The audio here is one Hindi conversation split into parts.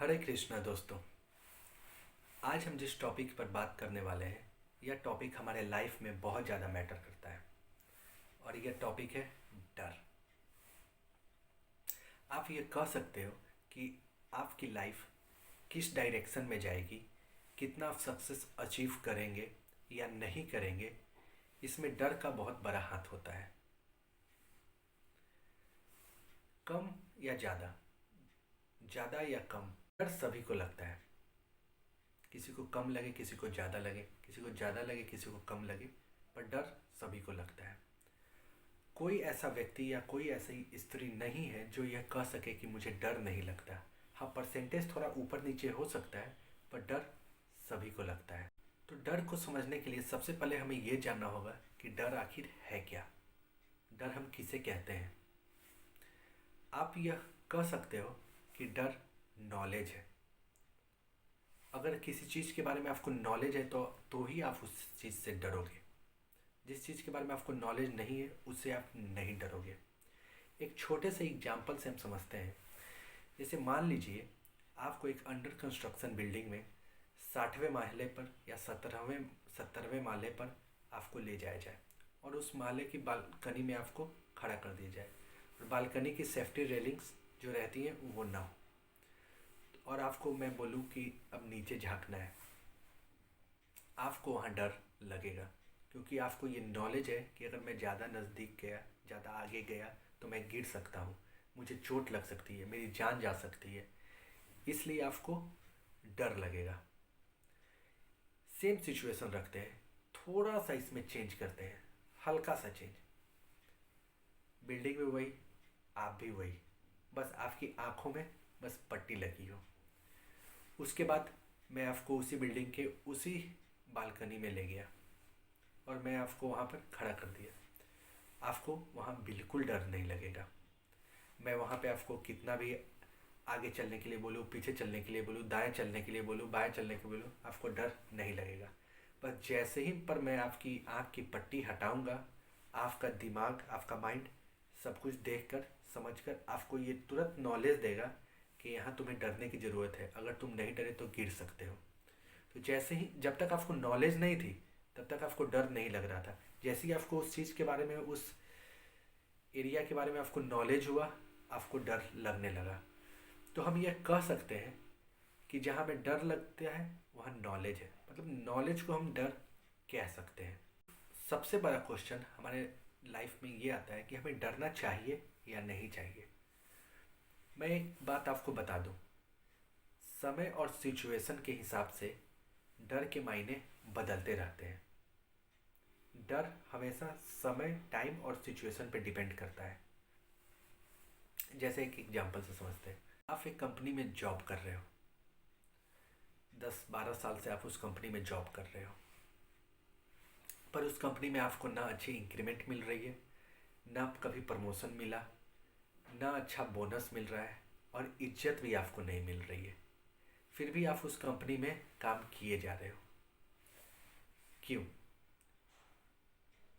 हरे कृष्णा दोस्तों। आज हम जिस टॉपिक पर बात करने वाले हैं यह टॉपिक हमारे लाइफ में बहुत ज़्यादा मैटर करता है और यह टॉपिक है डर। आप ये कह सकते हो कि आपकी लाइफ किस डायरेक्शन में जाएगी, कितना आप सक्सेस अचीव करेंगे या नहीं करेंगे, इसमें डर का बहुत बड़ा हाथ होता है। कम या ज़्यादा, ज़्यादा या कम, डर सभी को लगता है। किसी को कम लगे, किसी को ज़्यादा लगे, किसी को ज़्यादा लगे, किसी को कम लगे, पर डर सभी को लगता है। कोई ऐसा व्यक्ति या कोई ऐसी स्त्री नहीं है जो यह कह सके कि मुझे डर नहीं लगता। हाँ, परसेंटेज थोड़ा ऊपर नीचे हो सकता है, पर डर सभी को लगता है। तो डर को समझने के लिए सबसे पहले हमें ये जानना होगा कि डर आखिर है क्या, डर हम किसे कहते हैं। आप यह कह सकते हो कि डर नॉलेज है। अगर किसी चीज़ के बारे में आपको नॉलेज है तो ही आप उस चीज़ से डरोगे। जिस चीज़ के बारे में आपको नॉलेज नहीं है उससे आप नहीं डरोगे। एक छोटे से एग्जाम्पल से हम समझते हैं। जैसे मान लीजिए आपको एक अंडर कंस्ट्रक्शन बिल्डिंग में 60वें माले पर या 70वें माले पर आपको ले जाया जाए और उस माले की बालकनी में आपको खड़ा कर दिया जाए और बालकनी की सेफ्टी रेलिंग्स जो रहती हैं वो ना हो, और आपको मैं बोलूँ कि अब नीचे झांकना है। आपको वहाँ डर लगेगा क्योंकि आपको ये नॉलेज है कि अगर मैं ज़्यादा नज़दीक गया, ज़्यादा आगे गया तो मैं गिर सकता हूँ, मुझे चोट लग सकती है, मेरी जान जा सकती है, इसलिए आपको डर लगेगा। सेम सिचुएशन रखते हैं, थोड़ा सा इसमें चेंज करते हैं, हल्का सा चेंज। बिल्डिंग में वही, आप भी वही, बस आपकी आँखों में बस पट्टी लगी हो। उसके बाद मैं आपको उसी बिल्डिंग के उसी बालकनी में ले गया और मैं आपको वहाँ पर खड़ा कर दिया। आपको वहाँ बिल्कुल डर नहीं लगेगा। मैं वहाँ पे आपको कितना भी आगे चलने के लिए बोलूँ, पीछे चलने के लिए बोलूँ, दाएं चलने के लिए बोलूँ, बाएं चलने के लिए बोलूँ, आपको डर नहीं लगेगा। पर जैसे ही पर मैं आपकी आँख की पट्टी हटाऊँगा, आपका दिमाग, आपका माइंड सब कुछ देख कर, समझ कर आपको ये तुरंत नॉलेज देगा कि यहाँ तुम्हें डरने की ज़रूरत है, अगर तुम नहीं डरे तो गिर सकते हो। तो जैसे ही, जब तक आपको नॉलेज नहीं थी तब तक आपको डर नहीं लग रहा था। जैसे ही आपको उस चीज़ के बारे में, उस एरिया के बारे में आपको नॉलेज हुआ, आपको डर लगने लगा। तो हम यह कह सकते हैं कि जहाँ पे डर लगता है वहाँ नॉलेज है, मतलब नॉलेज को हम डर कह सकते हैं। सबसे बड़ा क्वेश्चन हमारे लाइफ में ये आता है कि हमें डरना चाहिए या नहीं चाहिए। मैं एक बात आपको बता दूं, समय और सिचुएशन के हिसाब से डर के मायने बदलते रहते हैं। डर हमेशा समय, टाइम और सिचुएशन पे डिपेंड करता है। जैसे एक एग्जांपल से समझते हैं। आप एक कंपनी में जॉब कर रहे हो, 10-12 साल से आप उस कंपनी में जॉब कर रहे हो, पर उस कंपनी में आपको ना अच्छी इंक्रीमेंट मिल रही है, ना कभी प्रमोशन मिला, ना अच्छा बोनस मिल रहा है और इज्जत भी आपको नहीं मिल रही है। फिर भी आप उस कंपनी में काम किए जा रहे हो। क्यों?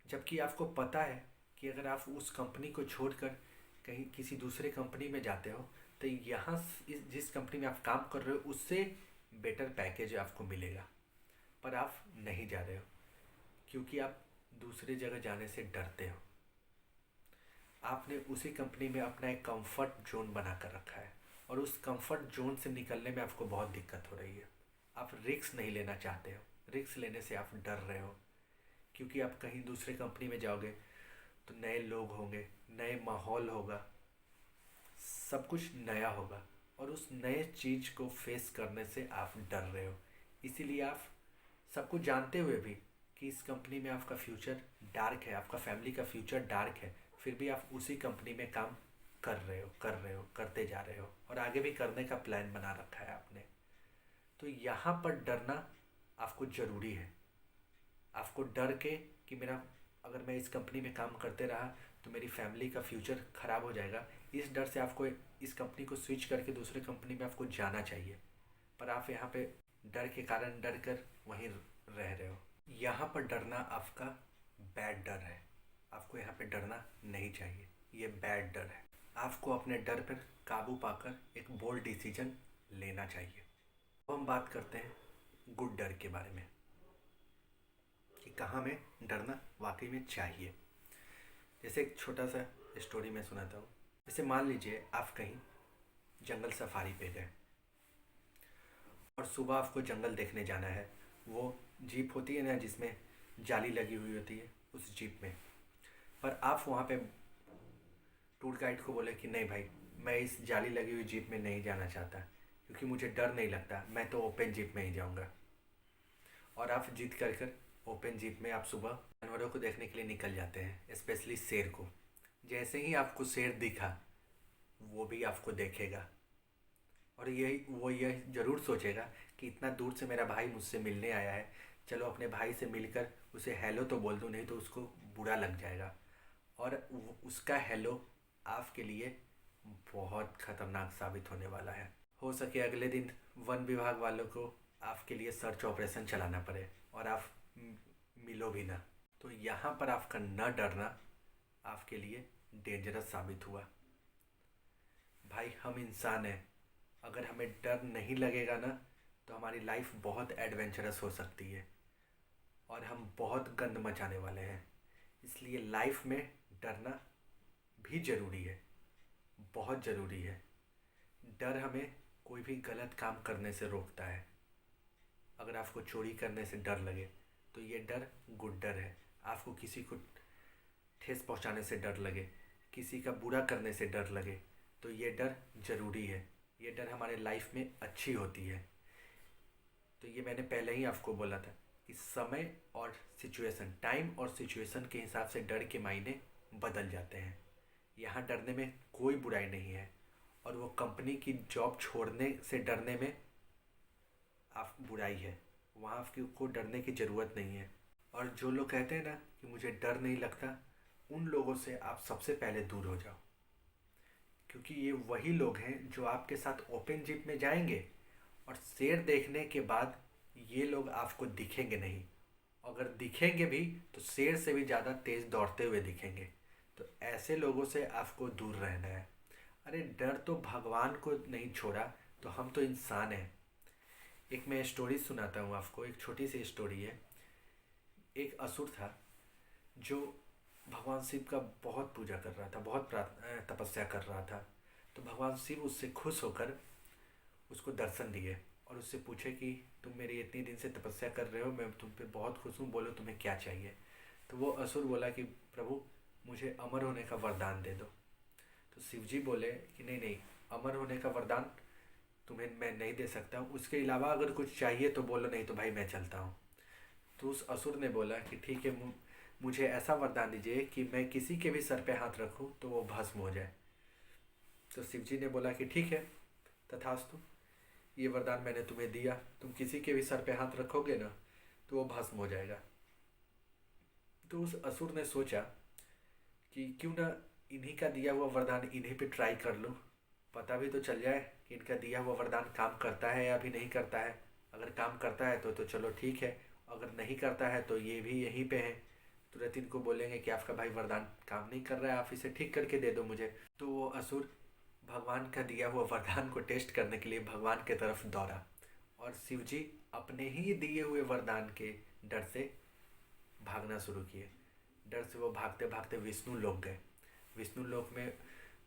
जबकि आपको पता है कि अगर आप उस कंपनी को छोड़कर कहीं किसी दूसरे कंपनी में जाते हो तो यहाँ जिस कंपनी में आप काम कर रहे हो उससे बेटर पैकेज आपको मिलेगा, पर आप नहीं जा रहे हो क्योंकि आप दूसरी जगह जाने से डरते हो। आपने उसी कंपनी में अपना एक कंफर्ट जोन बना कर रखा है और उस कंफर्ट जोन से निकलने में आपको बहुत दिक्कत हो रही है। आप रिस्क नहीं लेना चाहते हो, रिस्क लेने से आप डर रहे हो क्योंकि आप कहीं दूसरे कंपनी में जाओगे तो नए लोग होंगे, नए माहौल होगा, सब कुछ नया होगा और उस नए चीज़ को फेस करने से आप डर रहे हो। इसीलिए आप सब कुछ जानते हुए भी कि इस कंपनी में आपका फ्यूचर डार्क है, आपका फैमिली का फ्यूचर डार्क है, फिर भी आप उसी कंपनी में काम कर रहे हो, करते जा रहे हो और आगे भी करने का प्लान बना रखा है आपने। तो यहाँ पर डरना आपको ज़रूरी है। आपको डर के कि मेरा, अगर मैं इस कंपनी में काम करते रहा तो मेरी फैमिली का फ्यूचर ख़राब हो जाएगा, इस डर से आपको इस कंपनी को स्विच करके दूसरे कंपनी में आपको जाना चाहिए, पर आप यहाँ पे डर के कारण डर कर वहीं रह रहे हो। यहाँ पर डरना आपका बैड डर है। आपको यहाँ पे डरना नहीं चाहिए, ये बैड डर है। आपको अपने डर पर काबू पाकर एक बोल्ड डिसीजन लेना चाहिए। अब हम बात करते हैं गुड डर के बारे में कि कहाँ हमें डरना वाकई में चाहिए। जैसे एक छोटा सा स्टोरी मैं सुनाता हूँ। जैसे मान लीजिए आप कहीं जंगल सफारी पे गए और सुबह आपको जंगल देखने जाना है। वो जीप होती है ना जिसमें जाली लगी हुई होती है, उस जीप में। पर आप वहाँ पे टूर गाइड को बोले कि नहीं भाई, मैं इस जाली लगी हुई जीप में नहीं जाना चाहता क्योंकि मुझे डर नहीं लगता, मैं तो ओपन जीप में ही जाऊँगा। और आप जिद कर कर ओपन जीप में आप सुबह जानवरों को देखने के लिए निकल जाते हैं, स्पेशली शेर को। जैसे ही आपको शेर दिखा वो भी आपको देखेगा और यह ज़रूर सोचेगा कि इतना दूर से मेरा भाई मुझसे मिलने आया है, चलो अपने भाई से मिलकर उसे हेलो तो बोल दूँ, नहीं तो उसको बुरा लग जाएगा। और उसका हेलो आपके लिए बहुत ख़तरनाक साबित होने वाला है। हो सके अगले दिन वन विभाग वालों को आपके लिए सर्च ऑपरेशन चलाना पड़े और आप मिलो भी ना। तो यहाँ पर आपका न डरना आपके लिए डेंजरस साबित हुआ। भाई हम इंसान हैं, अगर हमें डर नहीं लगेगा ना तो हमारी लाइफ बहुत एडवेंचरस हो सकती है और हम बहुत गंद मचाने वाले हैं। इसलिए लाइफ में डरना भी ज़रूरी है, बहुत ज़रूरी है। डर हमें कोई भी गलत काम करने से रोकता है। अगर आपको चोरी करने से डर लगे तो ये डर गुड डर है। आपको किसी को ठेस पहुंचाने से डर लगे, किसी का बुरा करने से डर लगे तो ये डर ज़रूरी है। ये डर हमारे लाइफ में अच्छी होती है। तो ये मैंने पहले ही आपको बोला था कि समय और सिचुएशन, टाइम और सिचुएशन के हिसाब से डर के मायने बदल जाते हैं। यहाँ डरने में कोई बुराई नहीं है और वो कंपनी की जॉब छोड़ने से डरने में आप बुराई है। वहाँ आपको डरने की ज़रूरत नहीं है। और जो लोग कहते हैं ना कि मुझे डर नहीं लगता, उन लोगों से आप सबसे पहले दूर हो जाओ, क्योंकि ये वही लोग हैं जो आपके साथ ओपन जिप में जाएंगे और शेर देखने के बाद ये लोग आपको दिखेंगे नहीं। अगर दिखेंगे भी तो शेर से भी ज़्यादा तेज़ दौड़ते हुए दिखेंगे। तो ऐसे लोगों से आपको दूर रहना है। अरे डर तो भगवान को नहीं छोड़ा, तो हम तो इंसान हैं। एक मैं स्टोरी सुनाता हूँ आपको, एक छोटी सी स्टोरी है। एक असुर था जो भगवान शिव का बहुत पूजा कर रहा था, बहुत तपस्या कर रहा था। तो भगवान शिव उससे खुश होकर उसको दर्शन दिए और उससे पूछे कि तुम मेरी इतनी दिन से तपस्या कर रहे हो, मैं तुम पे बहुत खुश हूँ, बोलो तुम्हें क्या चाहिए। तो वो असुर बोला कि प्रभु मुझे अमर होने का वरदान दे दो। तो शिव जी बोले कि नहीं नहीं, अमर होने का वरदान तुम्हें मैं नहीं दे सकता हूँ, उसके अलावा अगर कुछ चाहिए तो बोलो, नहीं तो भाई मैं चलता हूँ। तो उस असुर ने बोला कि ठीक है, मुझे ऐसा वरदान दीजिए कि मैं किसी के भी सर पे हाथ रखूँ तो वो भस्म हो जाए। तो शिव जी ने बोला कि ठीक है, तथास्तु, ये वरदान मैंने तुम्हें दिया, तुम किसी के भी सर पे हाथ रखोगे ना तो वो भस्म हो जाएगा। तो उस असुर ने सोचा कि क्यों ना इन्हीं का दिया हुआ वरदान इन्हीं पे ट्राई कर लूँ, पता भी तो चल जाए कि इनका दिया हुआ वरदान काम करता है या भी नहीं करता है। अगर काम करता है तो चलो ठीक है, अगर नहीं करता है तो ये भी यहीं पे है, तुरंत इनको बोलेंगे कि आपका भाई वरदान काम नहीं कर रहा है, आप इसे ठीक करके दे दो मुझे। तो वो असुर भगवान का दिया हुआ वरदान को टेस्ट करने के लिए भगवान के तरफ दौड़ा और शिव जी अपने ही दिए हुए वरदान के डर से भागना शुरू किए। डर से वो भागते भागते विष्णु लोक गए। विष्णु लोक में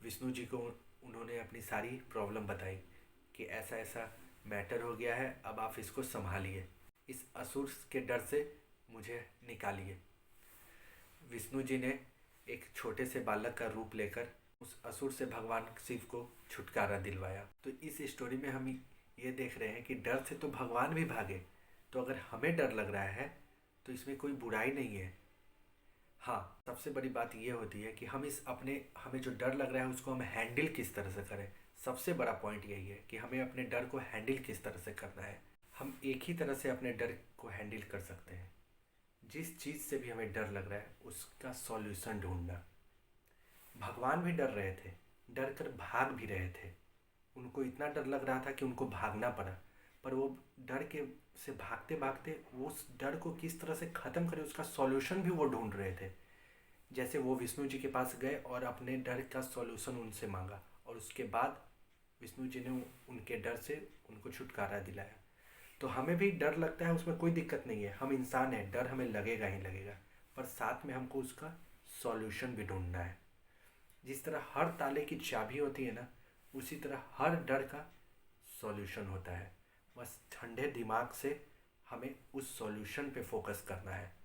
विष्णु जी को उन्होंने अपनी सारी प्रॉब्लम बताई कि ऐसा ऐसा मैटर हो गया है, अब आप इसको संभालिए, इस असुर के डर से मुझे निकालिए। विष्णु जी ने एक छोटे से बालक का रूप लेकर उस असुर से भगवान शिव को छुटकारा दिलवाया। तो इस स्टोरी में हम ये देख रहे हैं कि डर से तो भगवान भी भागे। तो अगर हमें डर लग रहा है तो इसमें कोई बुराई नहीं है। हाँ, सबसे बड़ी बात यह होती है कि हमें जो डर लग रहा है उसको हम हैंडल किस तरह से करें। सबसे बड़ा पॉइंट यही है कि हमें अपने डर को हैंडल किस तरह से करना है। हम एक ही तरह से अपने डर को हैंडल कर सकते हैं। जिस चीज़ से भी हमें डर लग रहा है उसका सॉल्यूशन ढूंढना। भगवान भी डर रहे थे, डर कर भाग भी रहे थे। उनको इतना डर लग रहा था कि उनको भागना पड़ा, पर वो डर के से भागते भागते वो उस डर को किस तरह से ख़त्म करें उसका सॉल्यूशन भी वो ढूंढ रहे थे। जैसे वो विष्णु जी के पास गए और अपने डर का सॉल्यूशन उनसे मांगा और उसके बाद विष्णु जी ने उनके डर से उनको छुटकारा दिलाया। तो हमें भी डर लगता है, उसमें कोई दिक्कत नहीं है, हम इंसान हैं, डर हमें लगेगा ही लगेगा, पर साथ में हमको उसका सॉल्यूशन भी ढूंढना है। जिस तरह हर ताले की चाबी होती है ना, उसी तरह हर डर का सॉल्यूशन होता है। बस ठंडे दिमाग से हमें उस सॉल्यूशन पे फोकस करना है,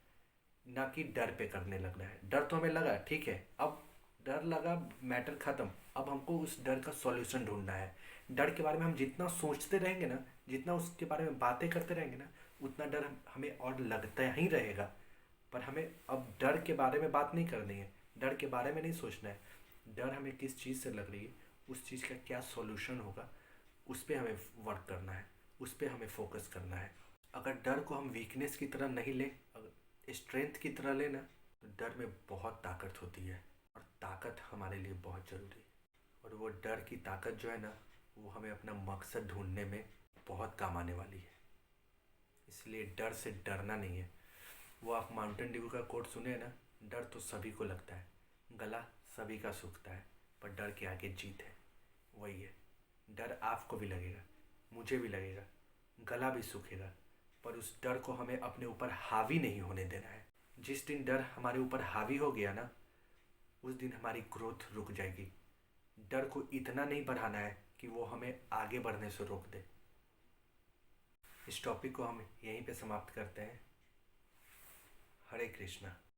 ना कि डर पे करने लगना है। डर तो हमें लगा, ठीक है, अब डर लगा, मैटर ख़त्म। अब हमको उस डर का सॉल्यूशन ढूंढना है। डर के बारे में हम जितना सोचते रहेंगे ना, जितना उसके बारे में बातें करते रहेंगे ना, उतना डर हमें और लगता ही रहेगा। पर हमें अब डर के बारे में बात नहीं करनी है, डर के बारे में नहीं सोचना है। डर हमें किस चीज़ से लग रही है, उस चीज़ का क्या सॉल्यूशन होगा, उस पर हमें वर्क करना है, उस पर हमें फोकस करना है। अगर डर को हम वीकनेस की तरह नहीं लें, अगर स्ट्रेंथ की तरह लेना, तो डर में बहुत ताकत होती है, और ताकत हमारे लिए बहुत ज़रूरी है। और वो डर की ताकत जो है ना, वो हमें अपना मकसद ढूंढने में बहुत काम आने वाली है। इसलिए डर से डरना नहीं है। वो आप माउंटेन ड्यू का कोट सुने हैं ना, डर तो सभी को लगता है, गला सभी का सूखता है, पर डर के आगे जीत है। वही है, डर आपको भी लगेगा, मुझे भी लगेगा, गला भी सूखेगा, पर उस डर को हमें अपने ऊपर हावी नहीं होने देना है। जिस दिन डर हमारे ऊपर हावी हो गया ना, उस दिन हमारी ग्रोथ रुक जाएगी। डर को इतना नहीं बढ़ाना है कि वो हमें आगे बढ़ने से रोक दे। इस टॉपिक को हम यहीं पे समाप्त करते हैं। हरे कृष्णा।